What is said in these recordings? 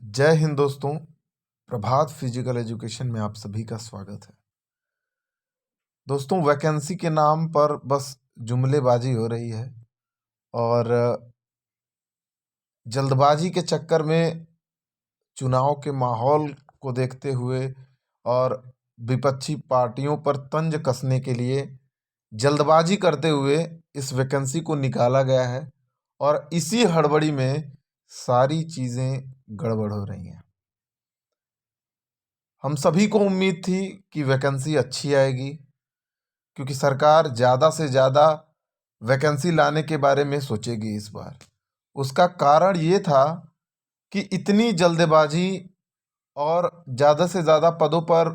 जय हिंद दोस्तों। प्रभात physical education में आप सभी का स्वागत है। दोस्तों, वैकेंसी के नाम पर बस जुमलेबाजी हो रही है और जल्दबाजी के चक्कर में चुनाव के माहौल को देखते हुए और विपक्षी पार्टियों पर तंज कसने के लिए जल्दबाजी करते हुए इस वैकेंसी को निकाला गया है और इसी हड़बड़ी में सारी चीज़ें गड़बड़ हो रही हैं। हम सभी को उम्मीद थी कि वैकेंसी अच्छी आएगी, क्योंकि सरकार ज़्यादा से ज़्यादा वैकेंसी लाने के बारे में सोचेगी इस बार। उसका कारण ये था कि इतनी जल्दबाजी और ज़्यादा से ज़्यादा पदों पर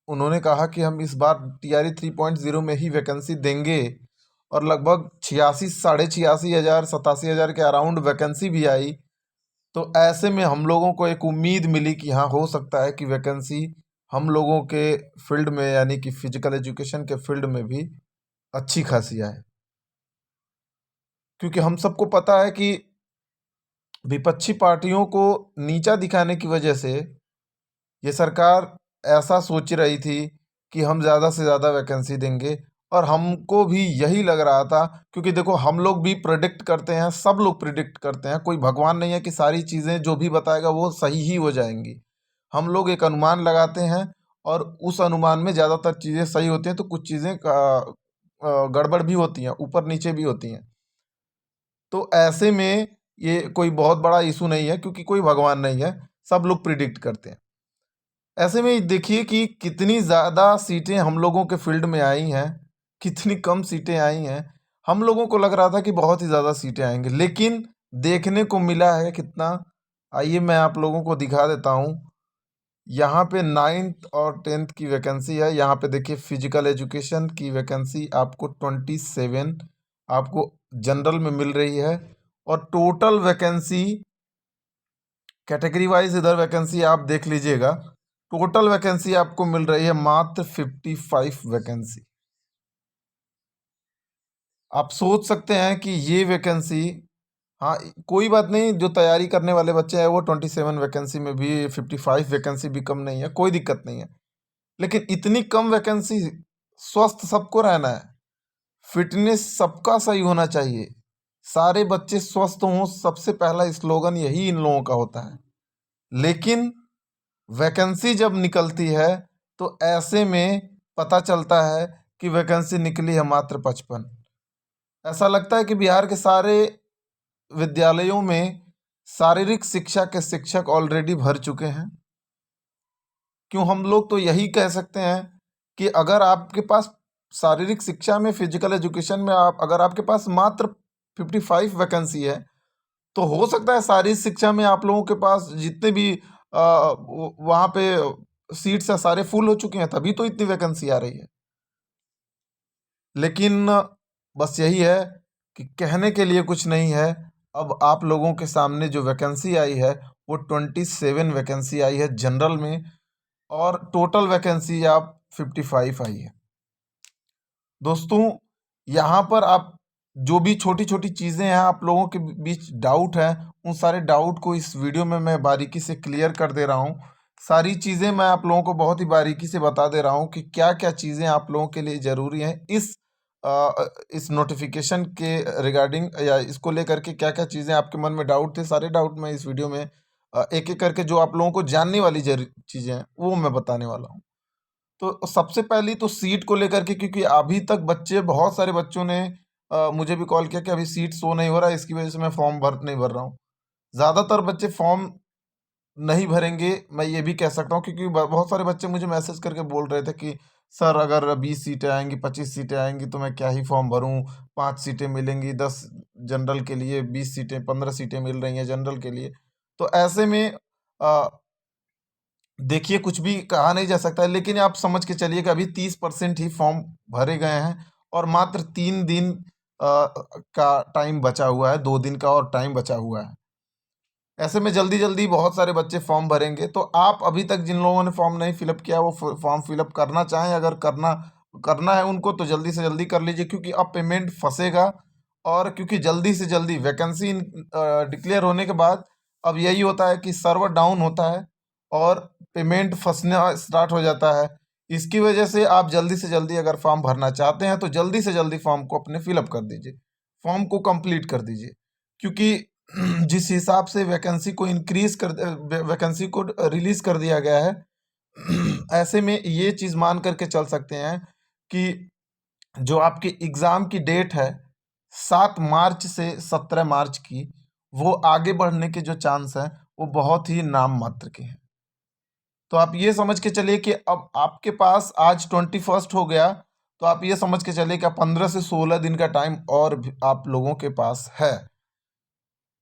उन्होंने कहा कि हम इस बार टीआरई 3.0 में ही वैकेंसी देंगे और लगभग 86 साढ़े 86,000 87,000 के अराउंड वैकेंसी भी आई। तो ऐसे में हम लोगों को एक उम्मीद मिली कि हाँ, हो सकता है कि वैकेंसी हम लोगों के फील्ड में यानी कि फिजिकल एजुकेशन के फील्ड में भी अच्छी खासी आए, क्योंकि हम सबको पता है कि विपक्षी पार्टियों को नीचा दिखाने की वजह से ये सरकार ऐसा सोच रही थी कि हम ज़्यादा से ज़्यादा वैकेंसी देंगे। और हमको भी यही लग रहा था, क्योंकि देखो, हम लोग भी प्रिडिक्ट करते हैं, सब लोग प्रिडिक्ट करते हैं। कोई भगवान नहीं है कि सारी चीज़ें जो भी बताएगा वो सही ही हो जाएंगी। हम लोग एक अनुमान लगाते हैं और उस अनुमान में ज़्यादातर चीज़ें सही होती हैं, तो कुछ चीज़ें गड़बड़ भी होती हैं, ऊपर नीचे भी होती हैं। तो ऐसे में ये कोई बहुत बड़ा इशू नहीं है, क्योंकि कोई भगवान नहीं है, सब लोग प्रिडिक्ट करते हैं। ऐसे में देखिए कि कितनी ज़्यादा सीटें हम लोगों के फील्ड में आई हैं, कितनी कम सीटें आई हैं। हम लोगों को लग रहा था कि बहुत ही ज़्यादा सीटें आएंगी, लेकिन देखने को मिला है कितना। आइए मैं आप लोगों को दिखा देता हूँ। यहाँ पे 9th और 10th की वैकेंसी है। यहाँ पे देखिए, फिजिकल एजुकेशन की वैकेंसी आपको 27 आपको जनरल में मिल रही है। और टोटल वैकेंसी कैटेगरी वाइज इधर वैकेंसी आप देख लीजिएगा। टोटल वैकेंसी आपको मिल रही है मात्र 55 वैकेंसी। आप सोच सकते हैं कि ये वैकेंसी, हाँ, कोई बात नहीं, जो तैयारी करने वाले बच्चे हैं वो 27 वैकेंसी में भी 55 वैकेंसी भी कम नहीं है, कोई दिक्कत नहीं है। लेकिन इतनी कम वैकेंसी, स्वस्थ सबको रहना है, फिटनेस सबका सही होना चाहिए, सारे बच्चे स्वस्थ हों, सबसे पहला स्लोगन यही इन लोगों का होता है। लेकिन वैकेंसी जब निकलती है तो ऐसे में पता चलता है कि वैकेंसी निकली है मात्र 55। ऐसा लगता है कि बिहार के सारे विद्यालयों में शारीरिक शिक्षा के शिक्षक ऑलरेडी भर चुके हैं। क्यों, हम लोग तो यही कह सकते हैं कि अगर आपके पास शारीरिक शिक्षा में, फिजिकल एजुकेशन में, आप अगर आपके पास मात्र 55 वैकेंसी है, तो हो सकता है शारीरिक शिक्षा में आप लोगों के पास जितने भी वहाँ पे सीट्स है सारे फुल हो चुके हैं, तभी तो इतनी वैकेंसी आ रही है। लेकिन बस यही है कि कहने के लिए कुछ नहीं है। अब आप लोगों के सामने जो वैकेंसी आई है वो 27 वैकेंसी आई है जनरल में, और टोटल वैकेंसी आप 55 आई है। दोस्तों, यहाँ पर आप जो भी छोटी छोटी चीज़ें हैं, आप लोगों के बीच डाउट है, उन सारे डाउट को इस वीडियो में मैं बारीकी से क्लियर कर दे रहा हूँ। सारी चीज़ें मैं आप लोगों को बहुत ही बारीकी से बता दे रहा हूँ कि क्या क्या चीज़ें आप लोगों के लिए ज़रूरी हैं इस नोटिफिकेशन के रिगार्डिंग, या इसको लेकर के क्या क्या चीज़ें आपके मन में डाउट थे, सारे डाउट मैं इस वीडियो में एक एक करके जो आप लोगों को जानने वाली चीज़ें हैं वो मैं बताने वाला हूँ। तो सबसे पहली तो सीट को लेकर के, क्योंकि अभी तक बच्चे, बहुत सारे बच्चों ने मुझे भी कॉल किया कि अभी सीट शो नहीं हो रहा है, इसकी वजह से मैं फॉर्म नहीं भर रहा हूँ। ज़्यादातर बच्चे फॉर्म नहीं भरेंगे, मैं ये भी कह सकता हूँ, क्योंकि बहुत सारे बच्चे मुझे मैसेज करके बोल रहे थे कि सर, अगर 20 सीटें आएंगी, 25 सीटें आएंगी तो मैं क्या ही फॉर्म भरूँ। 5 सीटें मिलेंगी 10 जनरल के लिए, 20 सीटें, 15 सीटें मिल रही हैं जनरल के लिए। तो ऐसे में देखिए, कुछ भी कहा नहीं जा सकता है, लेकिन आप समझ के चलिए कि अभी 30% ही फॉर्म भरे गए हैं और मात्र 3 दिन का टाइम बचा हुआ है, 2 दिन का और टाइम बचा हुआ है। ऐसे में जल्दी जल्दी बहुत सारे बच्चे फॉर्म भरेंगे। तो आप अभी तक जिन लोगों ने फॉर्म नहीं फिलअप किया, वो फॉर्म फिलअप करना चाहें, अगर करना करना है उनको, तो जल्दी से जल्दी कर लीजिए, क्योंकि अब पेमेंट फंसेगा। और क्योंकि जल्दी से जल्दी वैकेंसी डिक्लेयर होने के बाद अब यही होता है कि सर्वर डाउन होता है और पेमेंट फंसना स्टार्ट हो जाता है। इसकी वजह से आप जल्दी से जल्दी अगर फॉर्म भरना चाहते हैं तो जल्दी से जल्दी फॉर्म को अपने फिलअप कर दीजिए, फॉर्म को कंप्लीट कर दीजिए, क्योंकि जिस हिसाब से वैकेंसी को इंक्रीज कर वैकेंसी को रिलीज कर दिया गया है, ऐसे में ये चीज़ मान करके चल सकते हैं कि जो आपकी एग्ज़ाम की डेट है 7 मार्च से 17 मार्च की, वो आगे बढ़ने के जो चांस हैं वो बहुत ही नाम मात्र के हैं। तो आप ये समझ के चलिए कि अब आपके पास आज 21 हो गया, तो आप ये समझ के चलिए कि 15 से 16 दिन का टाइम और भी आप लोगों के पास है।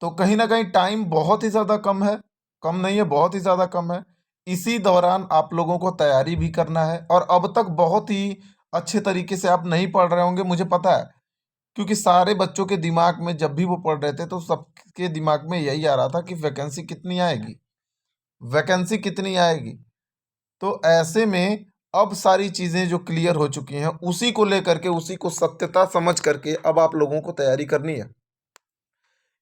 तो कहीं ना कहीं टाइम बहुत ही ज़्यादा कम है, कम नहीं है, बहुत ही ज़्यादा कम है। इसी दौरान आप लोगों को तैयारी भी करना है, और अब तक बहुत ही अच्छे तरीके से आप नहीं पढ़ रहे होंगे, मुझे पता है, क्योंकि सारे बच्चों के दिमाग में जब भी वो पढ़ रहे थे तो सबके दिमाग में यही आ रहा था कि वैकेंसी कितनी आएगी, वैकेंसी कितनी आएगी। तो ऐसे में अब सारी चीज़ें जो क्लियर हो चुकी हैं उसी को लेकर के, उसी को सत्यता समझ करके अब आप लोगों को तैयारी करनी है।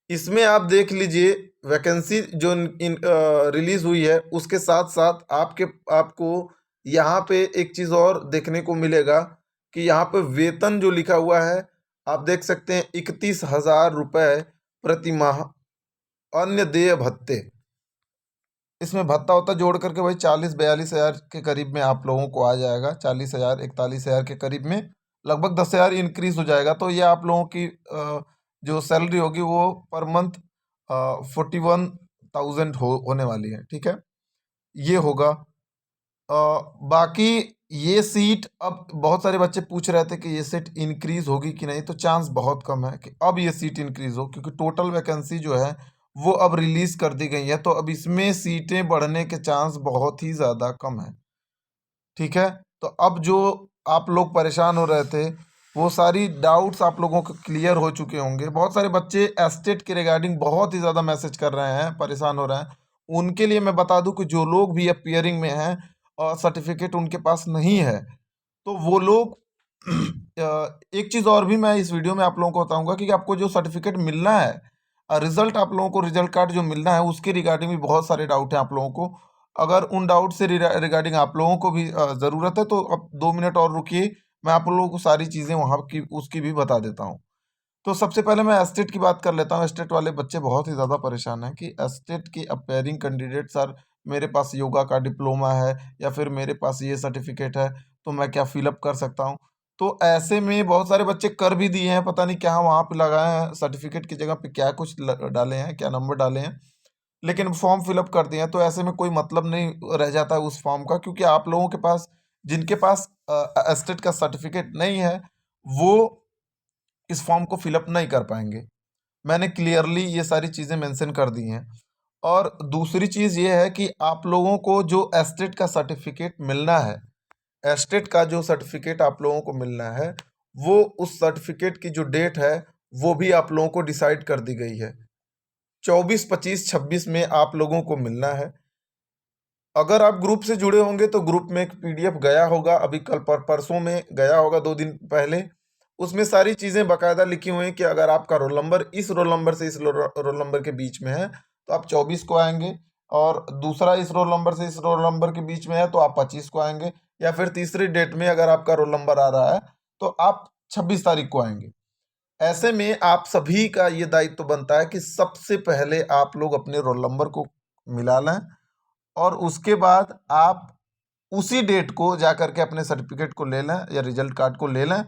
इसमें आप देख लीजिए, वैकेंसी जो रिलीज हुई है उसके साथ साथ आपको यहाँ पे एक चीज़ और देखने को मिलेगा कि यहाँ पे वेतन जो लिखा हुआ है, आप देख सकते हैं 31,000 रुपये प्रति माह, अन्य देय भत्ते, इसमें भत्ता होता जोड़ करके वही 40-42 हज़ार के करीब में आप लोगों को आ जाएगा, 40,000 41,000 के करीब में, लगभग 10,000 इंक्रीज हो जाएगा। तो ये आप लोगों की जो सैलरी होगी वो पर मंथ 41,000 होने वाली है, ठीक है, ये होगा। बाकी ये सीट, अब बहुत सारे बच्चे पूछ रहे थे कि ये सीट इंक्रीज होगी कि नहीं, तो चांस बहुत कम है कि अब ये सीट इंक्रीज हो, क्योंकि टोटल वैकेंसी जो है वो अब रिलीज कर दी गई है, तो अब इसमें सीटें बढ़ने के चांस बहुत ही ज़्यादा कम है, ठीक है। तो अब जो आप लोग परेशान हो रहे थे, वो सारी डाउट्स आप लोगों को क्लियर हो चुके होंगे। बहुत सारे बच्चे एस्टेट के रिगार्डिंग बहुत ही ज़्यादा मैसेज कर रहे हैं, परेशान हो रहे हैं। उनके लिए मैं बता दूं कि जो लोग भी अपियरिंग में हैं और सर्टिफिकेट उनके पास नहीं है, तो वो लोग एक चीज़ और भी मैं इस वीडियो में आप लोगों को बताऊंगा कि आपको जो सर्टिफिकेट मिलना है, रिजल्ट, आप लोगों को रिजल्ट कार्ड जो मिलना है उसके रिगार्डिंग भी बहुत सारे डाउट हैं आप लोगों को। अगर उन डाउट से रिगार्डिंग आप लोगों को भी ज़रूरत है तो अब 2 मिनट और रुकिए, मैं आप लोगों को सारी चीज़ें वहाँ की उसकी भी बता देता हूँ। तो सबसे पहले मैं एस्टेट की बात कर लेता हूँ। एस्टेट वाले बच्चे बहुत ही ज़्यादा परेशान हैं कि एस्टेट के अपेयरिंग कैंडिडेट, सर मेरे पास योगा का डिप्लोमा है या फिर मेरे पास ये सर्टिफिकेट है, तो मैं क्या फिलअप कर सकता हूँ। तो ऐसे में बहुत सारे बच्चे कर भी दिए हैं, पता नहीं क्या वहाँ पे लगाए हैं, सर्टिफिकेट की जगह पे क्या कुछ डाले हैं, क्या नंबर डाले हैं, लेकिन फॉर्म फिलअप कर दिए हैं। तो ऐसे में कोई मतलब नहीं रह जाता है उस फॉर्म का, क्योंकि आप लोगों के पास, जिनके पास एस्टेट का सर्टिफिकेट नहीं है, वो इस फॉर्म को फिलअप नहीं कर पाएंगे। मैंने क्लियरली ये सारी चीज़ें मेंशन कर दी हैं। और दूसरी चीज़ ये है कि आप लोगों को जो एस्टेट का सर्टिफिकेट मिलना है, एस्टेट का जो सर्टिफिकेट आप लोगों को मिलना है, वो उस सर्टिफिकेट की जो डेट है वो भी आप लोगों को डिसाइड कर दी गई है। 24, 25, 26 में आप लोगों को मिलना है। अगर आप ग्रुप से जुड़े होंगे तो ग्रुप में एक पीडीएफ गया होगा, अभी कल परसों में गया होगा, 2 दिन पहले। उसमें सारी चीज़ें बाकायदा लिखी हुई हैं कि अगर आपका रोल नंबर इस रोल नंबर से इस रोल नंबर के बीच में है तो आप 24 को आएंगे, और दूसरा इस रोल नंबर से इस रोल नंबर के बीच में है तो आप 25 को आएंगे, या फिर तीसरी डेट में अगर आपका रोल नंबर आ रहा है तो आप 26 तारीख को आएंगे। ऐसे में आप सभी का ये दायित्व बनता है कि सबसे पहले आप लोग अपने रोल नंबर को मिला लें, और उसके बाद आप उसी डेट को जा करके अपने सर्टिफिकेट को ले लें या रिजल्ट कार्ड को ले लें,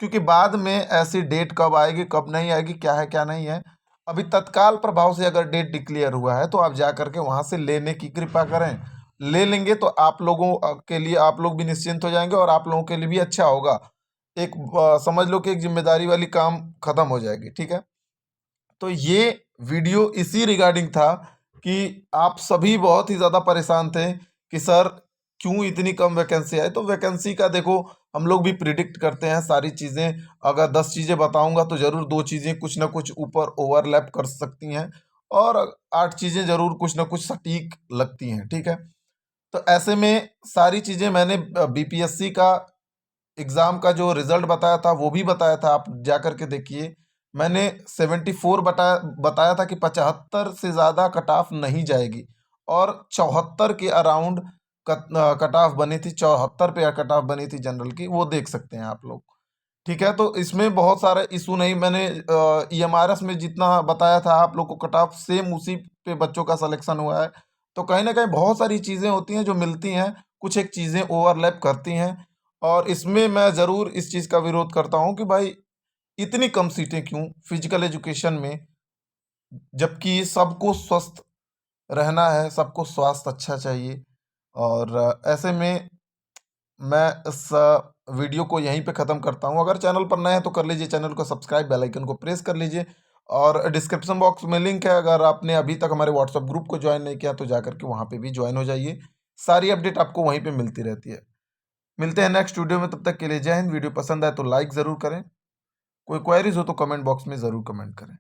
क्योंकि बाद में ऐसी डेट कब आएगी कब नहीं आएगी, क्या है क्या नहीं है, अभी तत्काल प्रभाव से अगर डेट डिक्लेयर हुआ है तो आप जा करके वहाँ से लेने की कृपा करें। ले लेंगे तो आप लोगों के लिए, आप लोग भी निश्चिंत हो जाएंगे और आप लोगों के लिए भी अच्छा होगा। एक समझ लो कि एक जिम्मेदारी वाली काम खत्म हो जाएगी, ठीक है। तो ये वीडियो इसी रिगार्डिंग था कि आप सभी बहुत ही ज़्यादा परेशान थे कि सर क्यों इतनी कम वैकेंसी है। तो वैकेंसी का देखो, हम लोग भी प्रिडिक्ट करते हैं सारी चीज़ें। अगर 10 चीज़ें बताऊंगा तो ज़रूर 2 चीज़ें कुछ ना कुछ ऊपर ओवरलैप कर सकती हैं, और 8 चीज़ें ज़रूर कुछ ना कुछ सटीक लगती हैं, ठीक है। तो ऐसे में सारी चीज़ें मैंने बीपीएससी का एग्ज़ाम का जो रिज़ल्ट बताया था वो भी बताया था, आप जा कर के देखिए मैंने 74 बताया था कि 75 से ज़्यादा कट ऑफ नहीं जाएगी, और 74 के अराउंड कट ऑफ बनी थी, 74 पे कट ऑफ बनी थी जनरल की, वो देख सकते हैं आप लोग। ठीक है, तो इसमें बहुत सारे इशू नहीं, मैंने ईएमआरएस में जितना बताया था आप लोग को कट ऑफ, सेम उसी पे बच्चों का सिलेक्शन हुआ है। तो कहीं ना कहीं बहुत सारी चीज़ें होती हैं जो मिलती हैं, कुछ एक चीज़ें ओवरलैप करती हैं, और इसमें मैं ज़रूर इस चीज़ का विरोध करता हूँ कि भाई इतनी कम सीटें क्यों फिजिकल एजुकेशन में, जबकि सबको स्वस्थ रहना है, सबको स्वास्थ्य अच्छा चाहिए। और ऐसे में मैं इस वीडियो को यहीं पे ख़त्म करता हूँ। अगर चैनल पर नए हैं तो कर लीजिए चैनल को सब्सक्राइब, बेल आइकन को प्रेस कर लीजिए, और डिस्क्रिप्शन बॉक्स में लिंक है, अगर आपने अभी तक हमारे व्हाट्सएप ग्रुप को ज्वाइन नहीं किया तो जाकर के वहाँ पे भी ज्वाइन हो जाइए। सारी अपडेट आपको वहीं पे मिलती रहती है। मिलते हैं नेक्स्ट वीडियो में, तब तक के लिए जय हिंद। वीडियो पसंद आए तो लाइक ज़रूर करें, कोई क्वेरीज हो तो कमेंट बॉक्स में ज़रूर कमेंट करें।